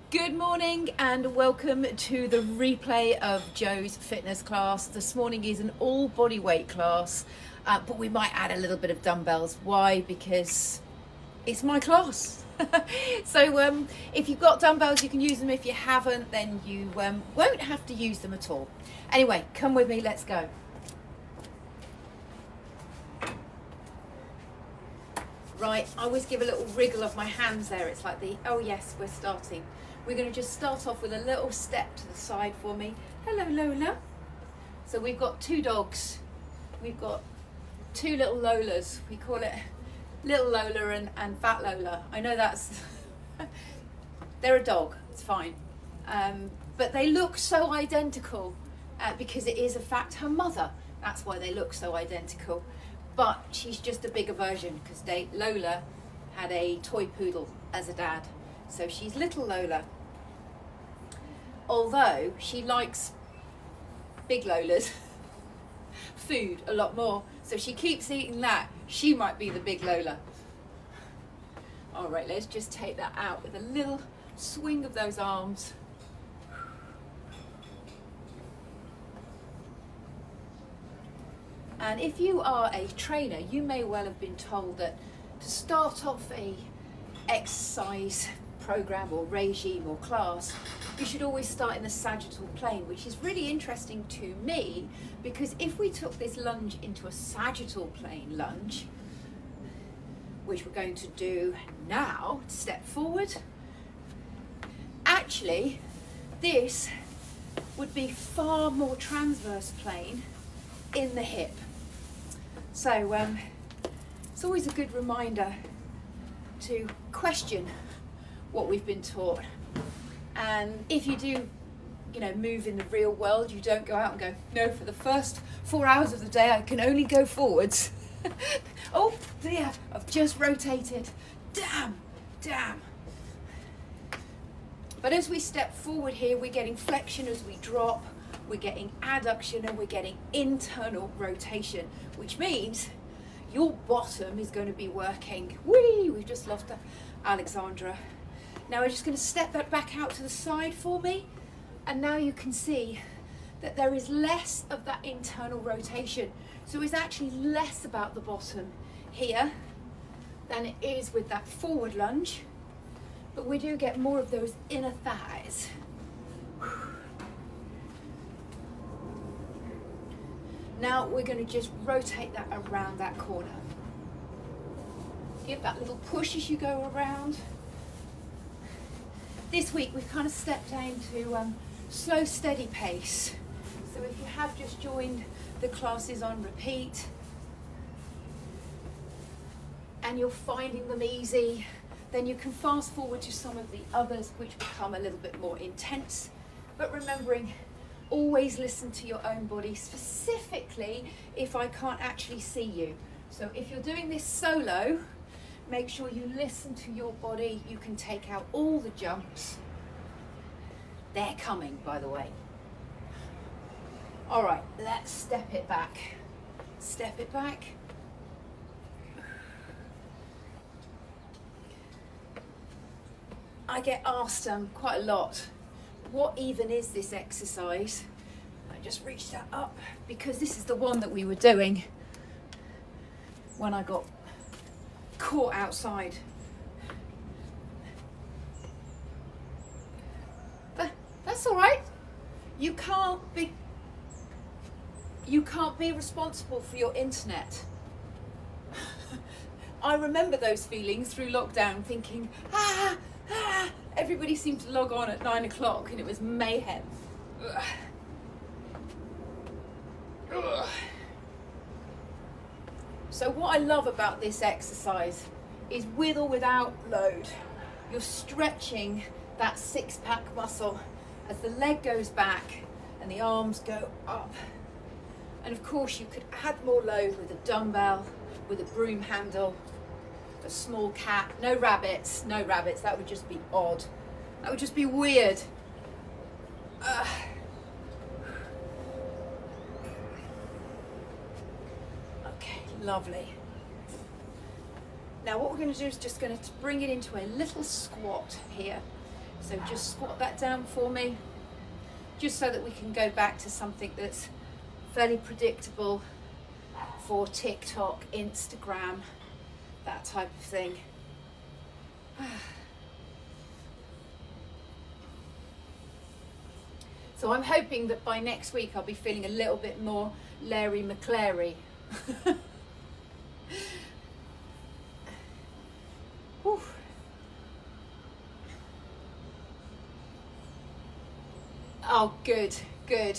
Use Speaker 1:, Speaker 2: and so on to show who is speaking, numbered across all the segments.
Speaker 1: Good morning and welcome to the replay of Joe's fitness class. This morning is an all body weight class, but we might add a little bit of dumbbells. Why? Because it's my class. So if you've got dumbbells, you can use them. If you haven't, then you won't have to use them at all. Anyway, come with me, let's go. Right, I always give a little wriggle of my hands there. It's like oh yes, we're starting. We're going to just start off with a little step to the side for me. Hello, Lola. So we've got two dogs. We've got two little Lolas. We call it Little Lola and Fat Lola. I know that's... they're a dog, it's fine. But they look so identical because it is, in fact, her mother. That's why they look so identical. But she's just a bigger version because Lola had a toy poodle as a dad. So she's Little Lola. Although she likes big Lola's food a lot more. So she keeps eating that. She might be the big Lola. All right, let's just take that out with a little swing of those arms. And if you are a trainer, you may well have been told that to start off a exercise program or regime or class, you should always start in the sagittal plane, which is really interesting to me because if we took this lunge into a sagittal plane lunge, which we're going to do now, step forward, actually this would be far more transverse plane in the hip. So it's always a good reminder to question what we've been taught. And if you do, move in the real world, you don't go out and go, no, for the first 4 hours of the day, I can only go forwards. Oh dear, I've just rotated. Damn. But as we step forward here, we're getting flexion as we drop, we're getting adduction, and we're getting internal rotation, which means your bottom is going to be working. Whee! We've just lost Alexandra. Now we're just going to step that back out to the side for me, and now you can see that there is less of that internal rotation. So it's actually less about the bottom here than it is with that forward lunge, but we do get more of those inner thighs. Now we're going to just rotate that around that corner. Give that little push as you go around. This week we've kind of stepped down to slow, steady pace. So if you have just joined the classes on repeat and you're finding them easy, then you can fast forward to some of the others which become a little bit more intense. But remembering, always listen to your own body, specifically if I can't actually see you. So if you're doing this solo, make sure you listen to your body. You can take out all the jumps. They're coming, by the way. All right, let's step it back. Step it back. I get asked quite a lot, what even is this exercise? I just reached that up because this is the one that we were doing when I got caught outside. That's all right. You can't be responsible for your internet. I remember those feelings through lockdown, thinking, everybody seemed to log on at 9 o'clock and it was mayhem. So what I love about this exercise is with or without load, you're stretching that six-pack muscle as the leg goes back and the arms go up. And of course you could add more load with a dumbbell, with a broom handle, a small cat. No rabbits, that would just be odd. That would just be weird. Okay, lovely. Now what we're going to do is just going to bring it into a little squat here. So just squat that down for me, just so that we can go back to something that's fairly predictable for TikTok, Instagram, that type of thing. So I'm hoping that by next week I'll be feeling a little bit more Larry McClary. Oh, good, good.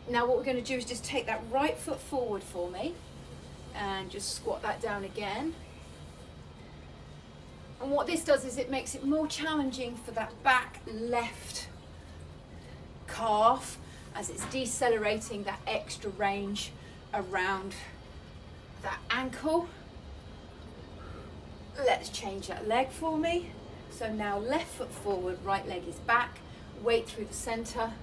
Speaker 1: Now what we're going to do is just take that right foot forward for me and just squat that down again. And what this does is it makes it more challenging for that back left calf as it's decelerating that extra range around that ankle. Let's change that leg for me. So now left foot forward, right leg is back, weight through the center.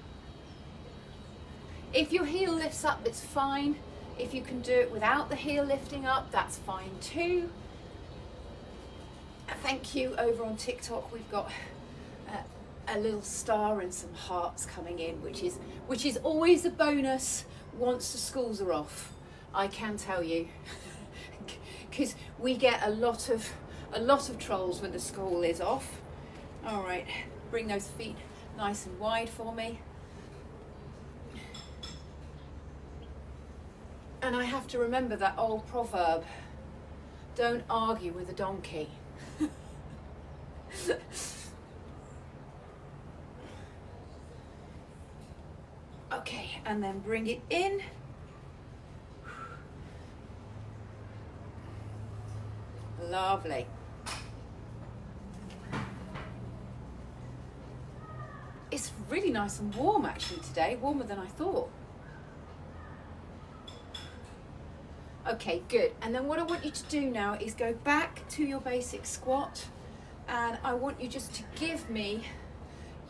Speaker 1: If your heel lifts up, it's fine. If you can do it without the heel lifting up, that's fine too. Thank you. Over on TikTok we've got a little star and some hearts coming in, which is always a bonus once the schools are off, I can tell you. Because we get a lot of trolls when the school is off. All right, bring those feet nice and wide for me. And I have to remember that old proverb, don't argue with a donkey. Okay, and then bring it in. Lovely. It's really nice and warm actually today, warmer than I thought. Okay, good. And then what I want you to do now is go back to your basic squat, and I want you just to give me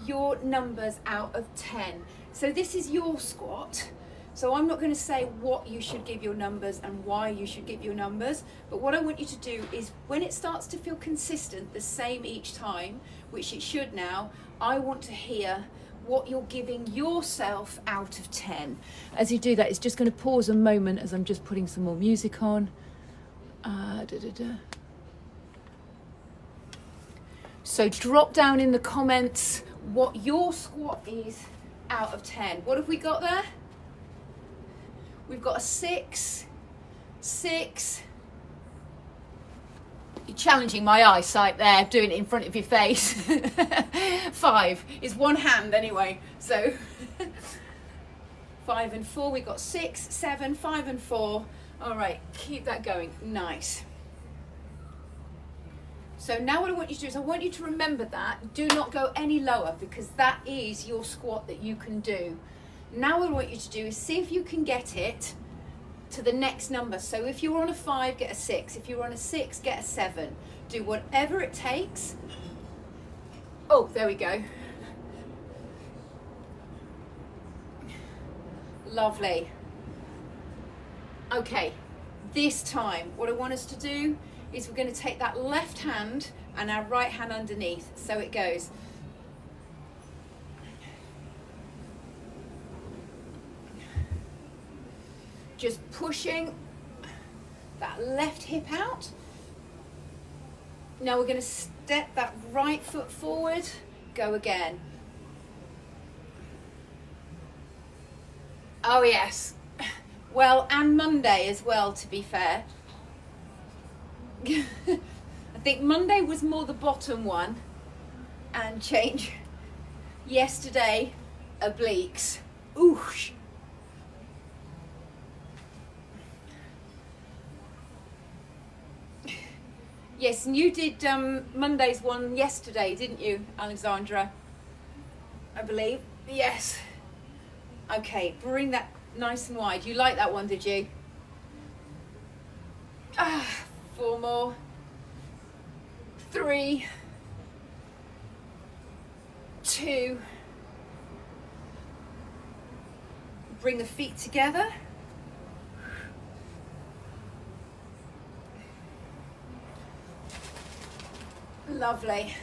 Speaker 1: your numbers out of 10. So this is your squat. So I'm not going to say what you should give your numbers and why you should give your numbers, but what I want you to do is when it starts to feel consistent, the same each time, which it should now, I want to hear what you're giving yourself out of 10. As you do that, it's just going to pause a moment as I'm just putting some more music on. So drop down in the comments what your squat is out of 10. What have we got there? We've got a 6, 6. You're challenging my eyesight there, doing it in front of your face. 5 is one hand anyway, so 5 and 4. We've got 6, 7, 5 and 4. All right, keep that going. Nice. So now what I want you to do is I want you to remember that. Do not go any lower because that is your squat that you can do. Now what I want you to do is see if you can get it to the next number. So if you're on a 5, get a 6. If you're on a 6, get a 7. Do whatever it takes. Oh, there we go. Lovely. Okay, this time what I want us to do is we're going to take that left hand and our right hand underneath. So it goes. Just pushing that left hip out. Now we're going to step that right foot forward. Go again. Oh yes. Well, and Monday as well, to be fair. I think Monday was more the bottom one, and change. Yesterday, obliques. Oosh. Yes, and you did Monday's one yesterday, didn't you, Alexandra? I believe. Yes. Okay, bring that nice and wide. You like that one, did you? 4 more. 3, 2. Bring the feet together. Lovely.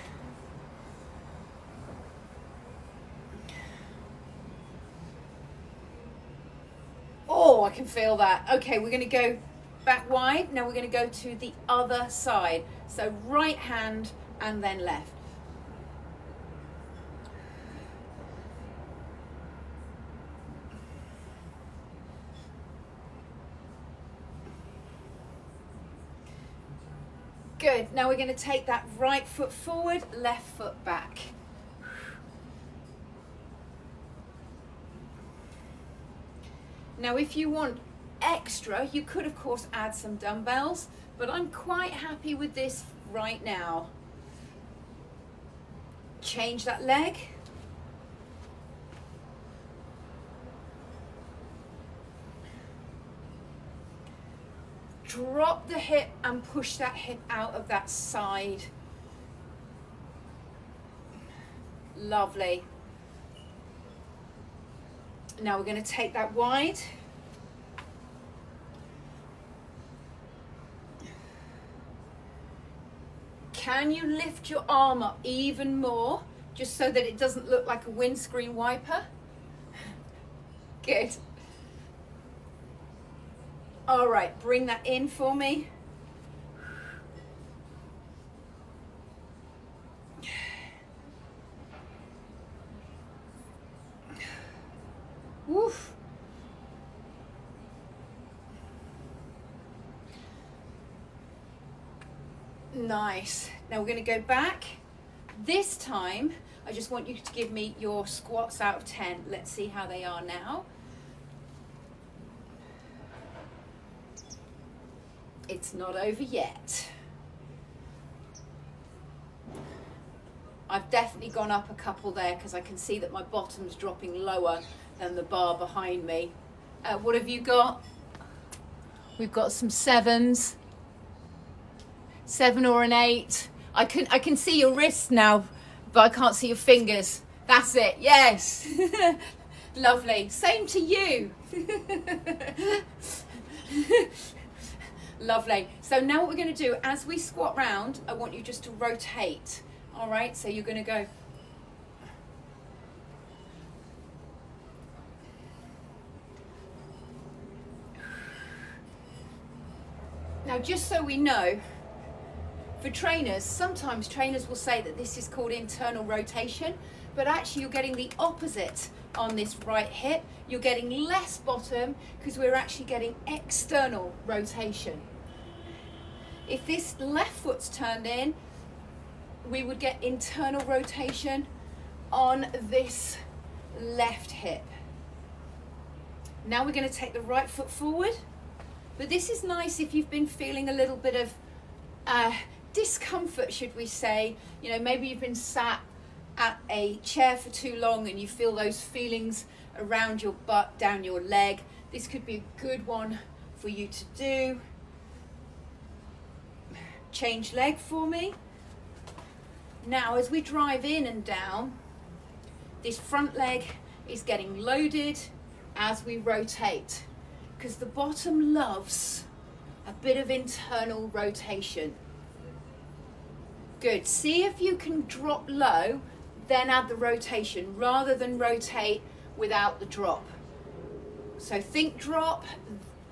Speaker 1: I can feel that. Okay, we're going to go back wide. Now we're going to go to the other side. So right hand and then left. Good. Now we're going to take that right foot forward, left foot back. Now if you want extra, you could of course add some dumbbells, but I'm quite happy with this right now. Change that leg. Drop the hip and push that hip out of that side. Lovely. Now we're going to take that wide. Can you lift your arm up even more, just so that it doesn't look like a windscreen wiper? Good. All right, bring that in for me. Woof. Nice. Now we're going to go back. This time, I just want you to give me your squats out of 10. Let's see how they are now. It's not over yet. I've definitely gone up a couple there because I can see that my bottom's dropping lower than the bar behind me. What have you got? We've got some 7s. 7 or an 8. I can see your wrists now, but I can't see your fingers. That's it. Yes. Lovely. Same to you. Lovely. So now what we're going to do, as we squat round, I want you just to rotate. All right, so you're going to go. Now, just so we know, for trainers, sometimes trainers will say that this is called internal rotation, but actually you're getting the opposite on this right hip. You're getting less bottom because we're actually getting external rotation. If this left foot's turned in, we would get internal rotation on this left hip. Now we're going to take the right foot forward, but this is nice if you've been feeling a little bit of discomfort, should we say. You know, maybe you've been sat at a chair for too long and you feel those feelings around your butt, down your leg. This could be a good one for you to do. Change leg for me. Now as we drive in and down, this front leg is getting loaded as we rotate, because the bottom loves a bit of internal rotation. Good. See if you can drop low, then add the rotation, rather than rotate without the drop. So think drop,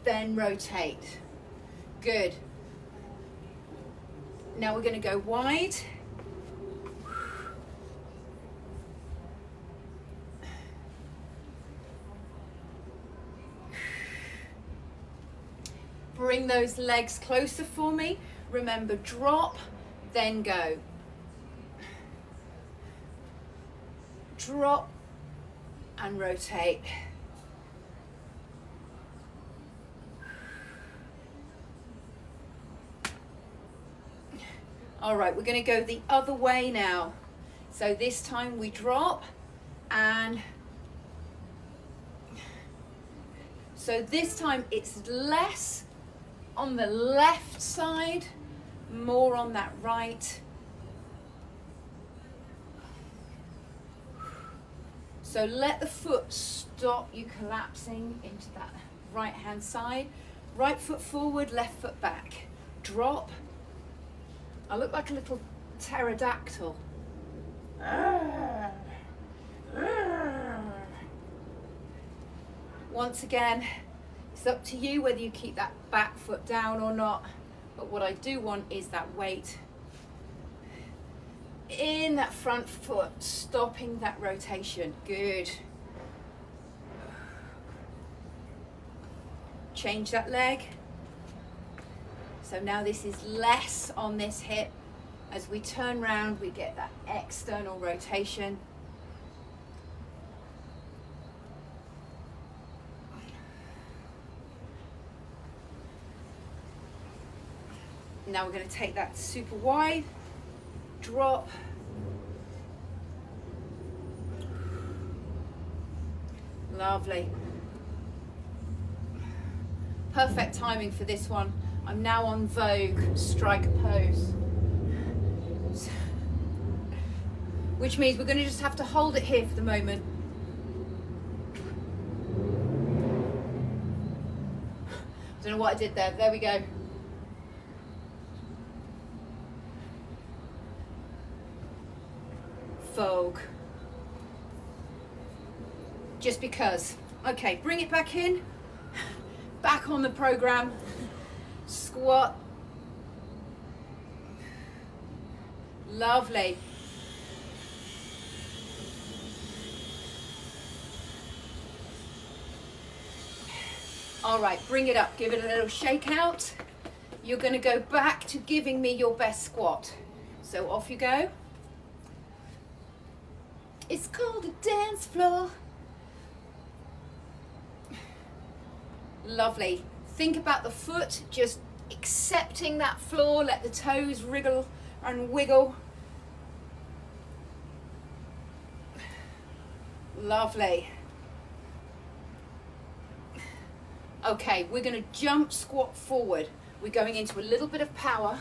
Speaker 1: then rotate. Good. Now we're going to go wide. Bring those legs closer for me. Remember, drop, then go. Drop and rotate. All right, we're going to go the other way now. So this time we drop, and so this time it's less on the left side, more on that right. So let the foot stop you collapsing into that right hand side. Right foot forward, left foot back. Drop. I look like a little pterodactyl. Once again, It's up to you whether you keep that back foot down or not, but what I do want is that weight in that front foot, stopping that rotation. Good. Change that leg. So now this is less on this hip. As we turn round, we get that external rotation. Now we're going to take that super wide, drop, lovely. Perfect timing for this one. I'm now on Vogue striker pose, which means we're going to just have to hold it here for the moment. I don't know what I did there. There we go. Vogue. Just because. Okay, bring it back in. Back on the program. Squat. Lovely. All right, bring it up. Give it a little shake out. You're going to go back to giving me your best squat. So off you go. It's called a dance floor. Lovely. Think about the foot, just accepting that floor. Let the toes wriggle and wiggle. Lovely. Okay, we're going to jump squat forward. We're going into a little bit of power.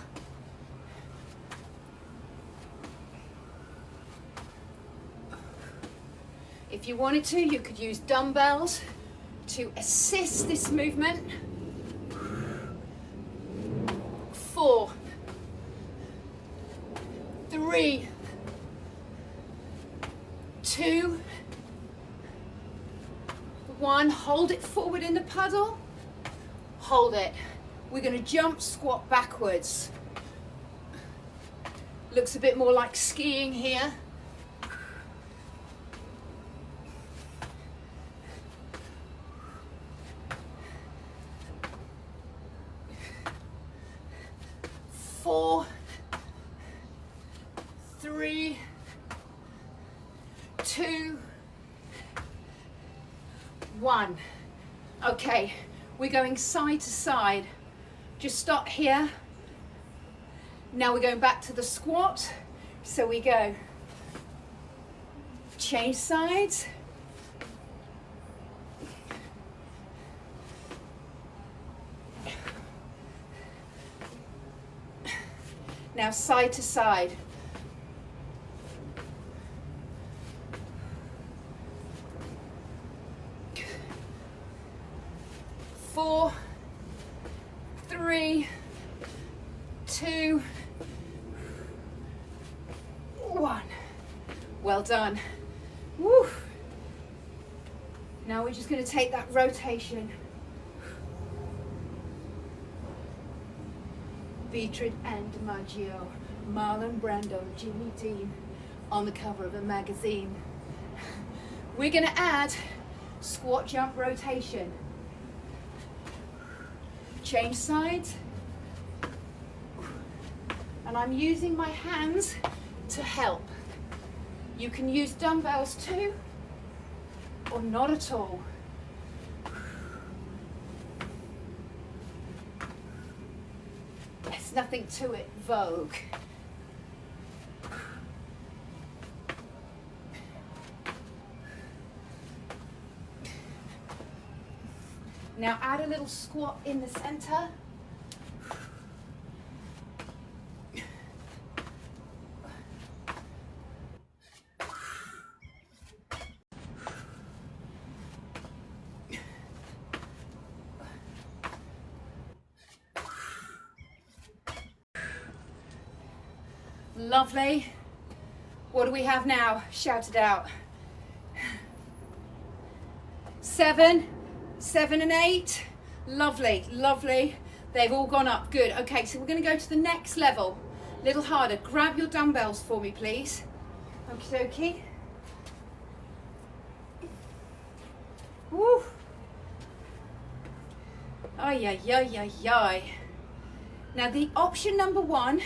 Speaker 1: If you wanted to, you could use dumbbells to assist this movement. 4, 3, 2, 1. Hold it forward in the puddle. Hold it. We're going to jump squat backwards. Looks a bit more like skiing here. Four, 3, 2, 1. Okay, we're going side to side. Just stop here. Now we're going back to the squat. So we go change sides. Now side to side. Four, 3, 2, 1. Well done. Woo. Now we're just going to take that rotation. Beatrice and DiMaggio, Marlon Brando, Jimmy Dean on the cover of a magazine. We're going to add squat jump rotation. Change sides. And I'm using my hands to help. You can use dumbbells too, or not at all. There's nothing to it, Vogue. Now add a little squat in the center. Lovely. What do we have now? Shout it out. 7, 7 and 8. Lovely, lovely. They've all gone up. Good. Okay, so we're going to go to the next level. A little harder. Grab your dumbbells for me, please. Okie dokie. Woo. Ay, ay, ay, ay, ay. Now the option number one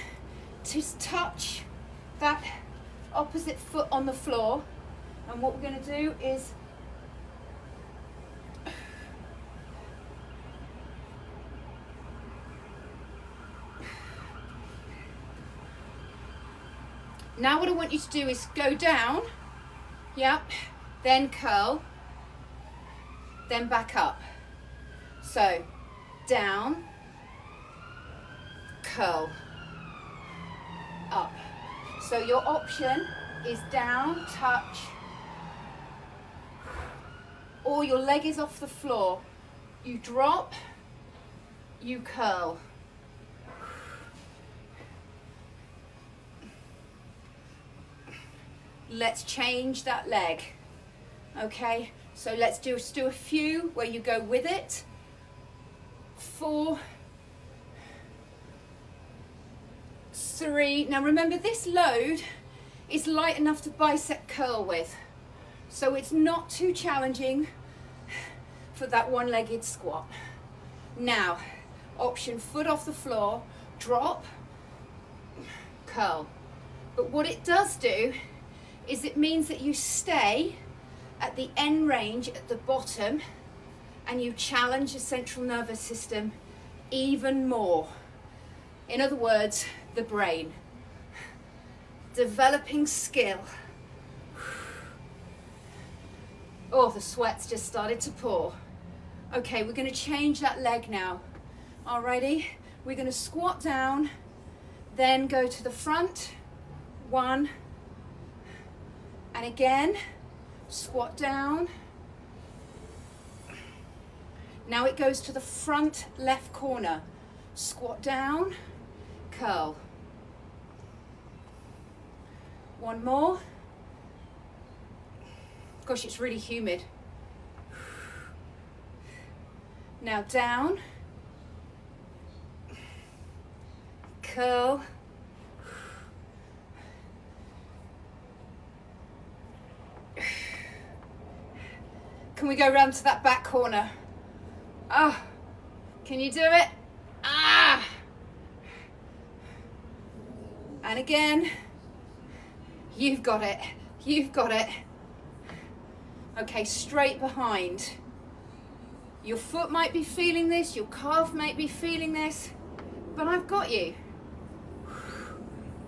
Speaker 1: is touch that opposite foot on the floor. And what we're going to do is now what I want you to do is go down, yep, then curl, then back up. So down, curl, up. So your option is down, touch, or your leg is off the floor. You drop, you curl. Let's change that leg. Okay, so let's do a few where you go with it. 4, 3. Now remember, this load is light enough to bicep curl with, so it's not too challenging for that one-legged squat. Now, option foot off the floor, drop, curl. But what it does do is it means that you stay at the end range at the bottom and you challenge the central nervous system even more. In other words, the brain. Developing skill. Oh, the sweat's just started to pour. Okay, we're going to change that leg now. Alrighty, we're going to squat down, then go to the front. 1, and again, squat down. Now it goes to the front left corner. Squat down, curl. 1 more. Gosh, it's really humid. Now down, curl, can we go round to that back corner? Ah, can you do it? Ah, and again, you've got it, you've got it. Okay, straight behind. Your foot might be feeling this, your calf might be feeling this, but I've got you.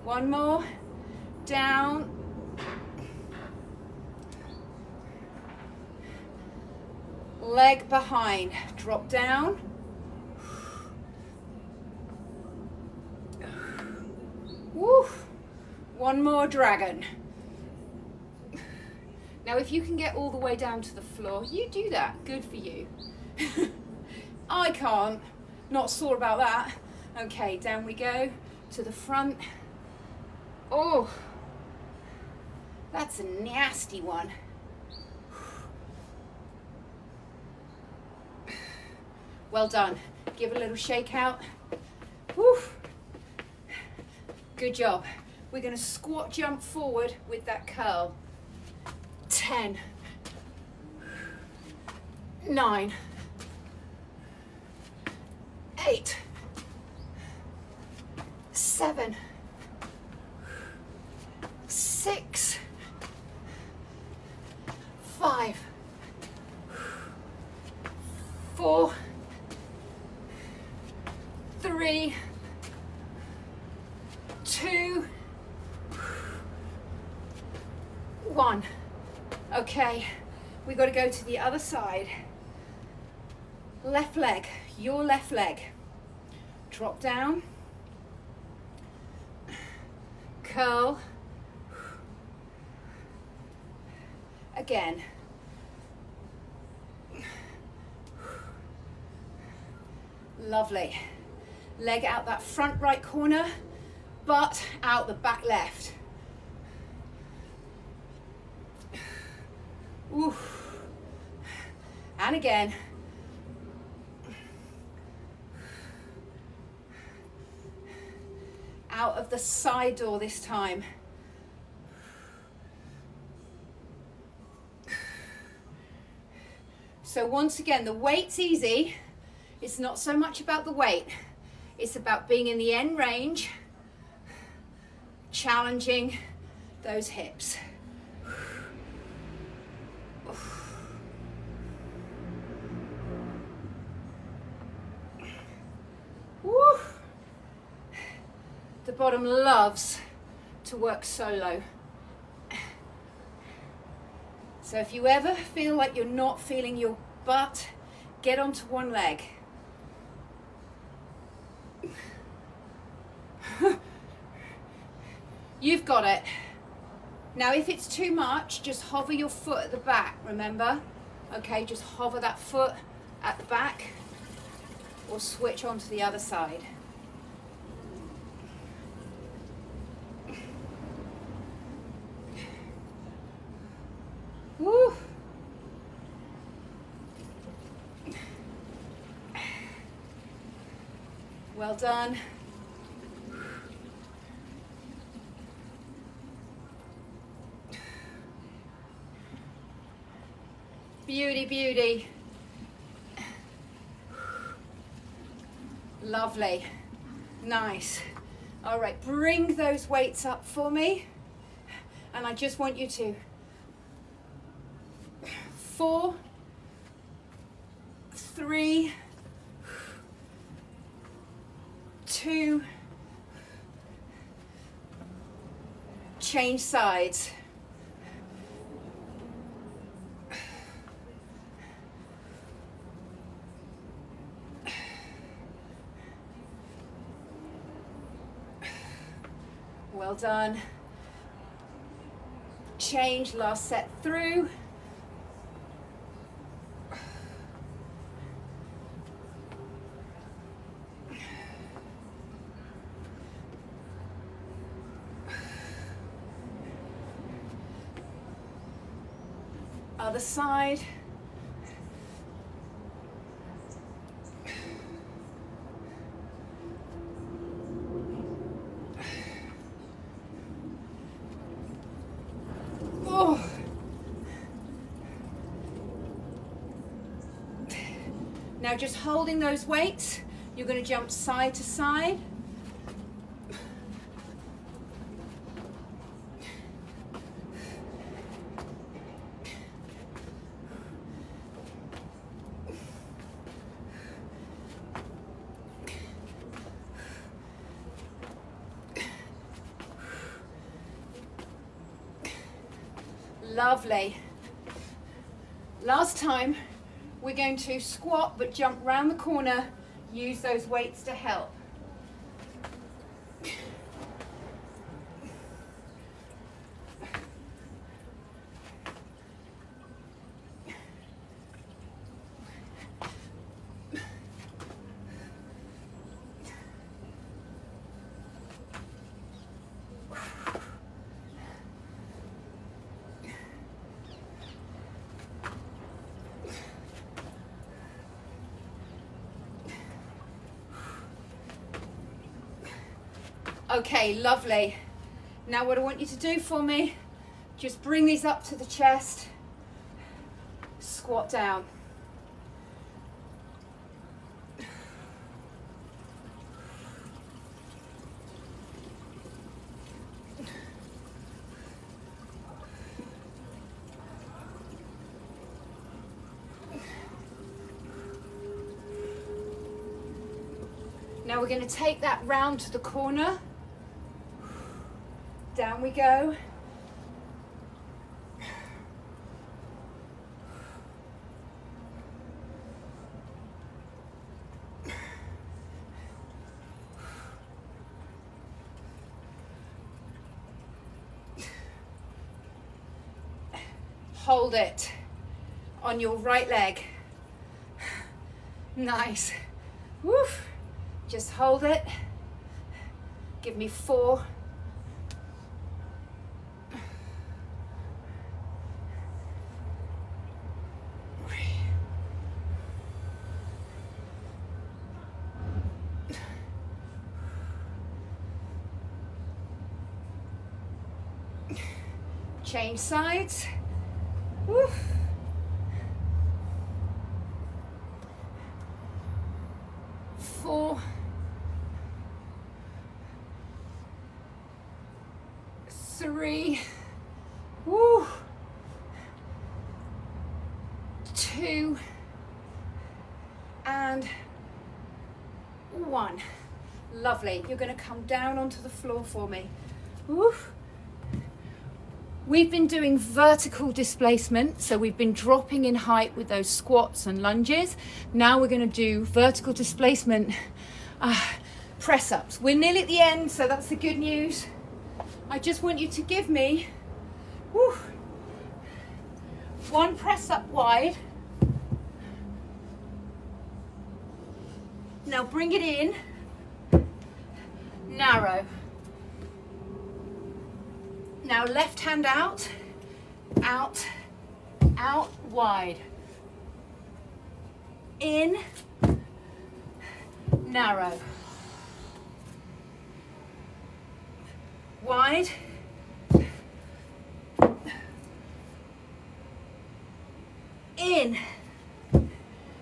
Speaker 1: 1 more, down. Leg behind, drop down. Woo. 1 more dragon. Now if you can get all the way down to the floor, you do that, good for you. I can't, not sore about that. Okay, down we go to the front. Oh, that's a nasty one. Well done. Give a little shake out. Woo. Good job. We're going to squat jump forward with that curl. 10, 9, 8, 7, 6, 5, 4, 3, 2, 1. Okay, we got to go to the other side. Left leg, your left leg. Drop down. Curl. Again. Lovely. Leg out that front right corner, butt out the back left. Oof. And again. the side door this time. So once again, the weight's easy. It's not so much about the weight. It's about being in the end range, challenging those hips. Woo. The bottom loves to work solo. So if you ever feel like you're not feeling your butt, get onto one leg. You've got it. Now if it's too much, just hover your foot at the back, remember? Okay, just hover that foot at the back or switch onto the other side. Woo! Well done. Beauty, beauty. Lovely. Nice. All right, bring those weights up for me. And I just want you to 4, 3, 2, change sides. Well done. Change, last set through. Other side. Oh. Now just holding those weights, you're going to jump side to side. Lovely. Last time, we're going to squat but jump round the corner, use those weights to help. Okay, lovely. Now what I want you to do for me, just bring these up to the chest, squat down. Now we're going to take that round to the corner. Down we go. Hold it on your right leg. Nice. Woof. Just hold it. Give me 4. Change sides. Woo. 4, 3, woo, 2, and 1. Lovely. You're going to come down onto the floor for me. Woo. We've been doing vertical displacement, so we've been dropping in height with those squats and lunges. Now we're going to do vertical displacement press-ups. We're nearly at the end, so that's the good news. I just want you to give me 1 press-up wide. Now bring it in, narrow. Now left hand out, out, out, wide. In, narrow. Wide. In.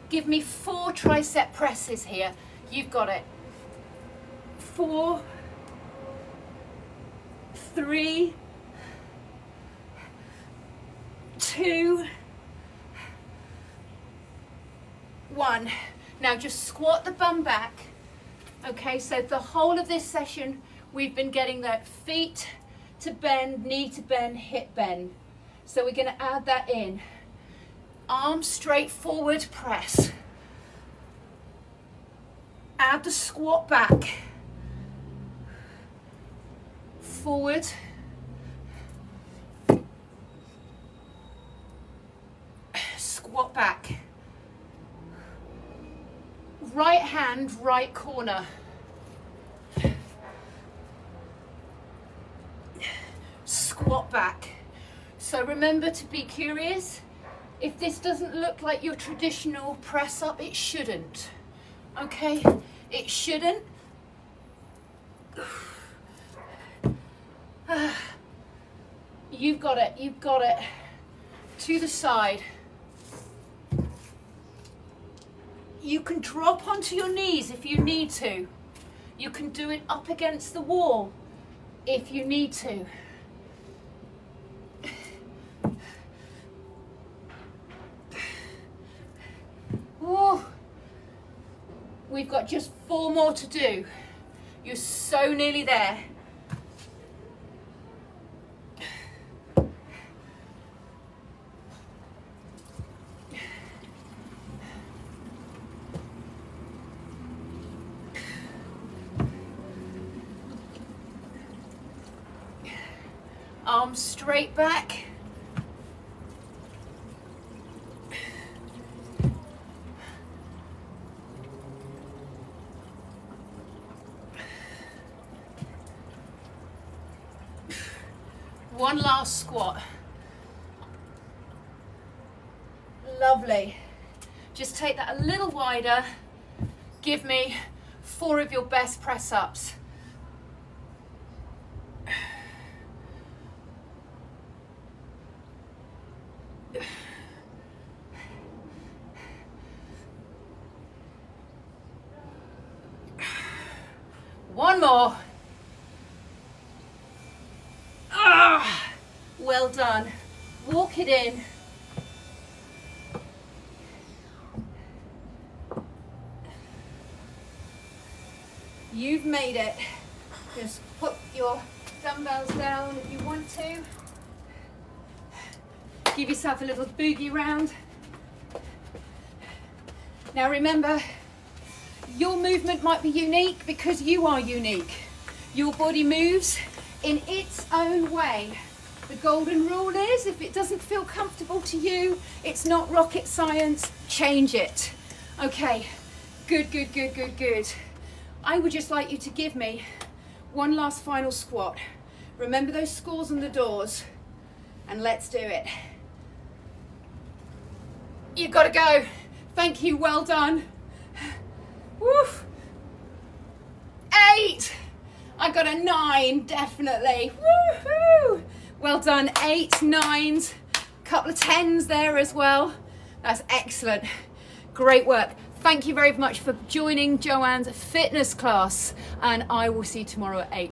Speaker 1: Give me 4 tricep presses here. You've got it. 4, 3, 2, 1. Now just squat the bum back. Okay, so the whole of this session we've been getting that feet to bend, knee to bend, hip bend. So we're going to add that in. Arms straight forward, press. Add the squat back. Forward. Squat back. Right hand, right corner. Squat back. So remember to be curious. If this doesn't look like your traditional press up, it shouldn't. Okay? It shouldn't. You've got it, you've got it. To the side. You can drop onto your knees if you need to. You can do it up against the wall if you need to. Woo. We've got just 4 more to do. You're so nearly there. Arms straight back. One last squat. Lovely. Just take that a little wider. Give me 4 of your best press ups. One more. Well done. Walk it in. You've made it. Just put your dumbbells down if you want to. Give yourself a little boogie round. Now remember, your movement might be unique because you are unique. Your body moves in its own way. The golden rule is, if it doesn't feel comfortable to you, it's not rocket science, change it. Okay, good, good, good, good, good. I would just like you to give me one last final squat. Remember those scores on the doors, and let's do it. You've got to go. Thank you, well done. Woof. 8. I got a 9, definitely. Woohoo! Well done. 8, 9s, couple of 10s there as well. That's excellent. Great work. Thank you very much for joining Joanne's fitness class, and I will see you tomorrow at 8.